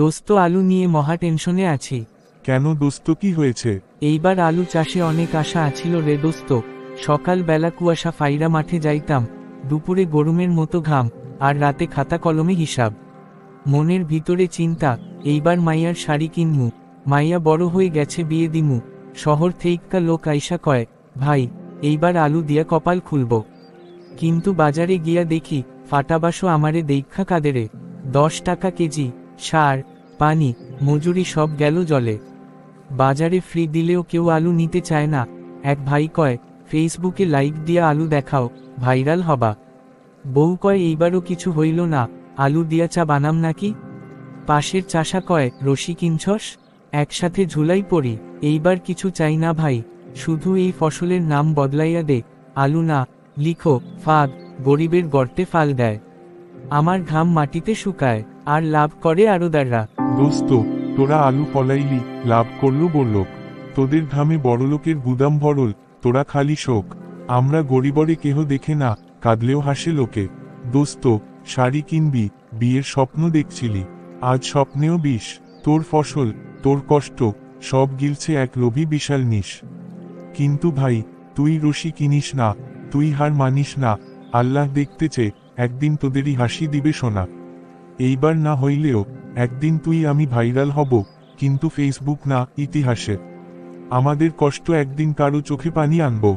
দোস্ত আলু নিয়ে মহা টেনশনে আছি। কেন দোস্ত, কি হয়েছে? এইবার আলু চাষে অনেক আশা আছিল রে দোস্ত। সকাল বেলা কুয়াশা ফাইরা মাঠে যাইতাম, দুপুরে গরমের মতো ঘাম, আর রাতে খাতা কলমে হিসাব। মনের ভিতরে চিন্তা, এইবার মাইয়ার শাড়ি কিনমু, মাইয়া বড় হয়ে গেছে, বিয়ে দিমু। শহর থেইক্কা লোক আইসা কয়, ভাই এইবার আলু দিয়া কপাল খুলব। কিন্তু বাজারে গিয়া দেখি ফাটাবাসও আমারে দেইক্ষা কাদেরে। 10 টাকা কেজি, সার, পানি, মজুরি সব গেল জলে। বাজারে ফ্রি দিলেও কেউ আলু নিতে চায় না। এক ভাই কয়, ফেসবুকে লাইক দিয়া আলু দেখাও, ভাইরাল হবা। বউ কয়, এইবারও কিছু হইল না, আলু দিয়া চা বানাম নাকি। পাশের চাষা কয়, রশি কিনছস, একসাথে ঝুলাই পড়ি। এইবার কিছু চাই না ভাই, শুধু এই ফসলের নাম বদলাইয়া দে। আলু না লিখো ফাঁদ, গরিবের গর্তে ফাল দেয়। আমার ঘাম মাটিতে শুকায়, আর লাভ করে আড়তদাররা। দোস্ত, তোরা আলু ফলাইলি, লাভ করলো বড়লোক। তোদের ঘামে বড়লোকের গুদাম ভরল, তোরা খালি শোক। আমরা গরিবরে কেহ দেখে না, কাঁদলেও হাসে লোকে। দোস্ত, শাড়ি কিনবি, বিয়ের স্বপ্ন দেখছিলি, আজ স্বপ্নেও বিষ। তোর ফসল, তোর কষ্ট, সব গিলছে এক লোভী বিশাল নিশ। কিন্তু ভাই, তুই রশি কিনিস না, তুই হার মানিস না। আল্লাহ দেখতেছে, একদিন তোদেরই হাসি দিবে সোনা। এইবার না হইলেও একদিন তুই আমি ভাইরাল হব, কিন্তু ফেসবুক না, ইতিহাসে। আমাদের কষ্ট একদিন কারো চোখে পানি আনবো।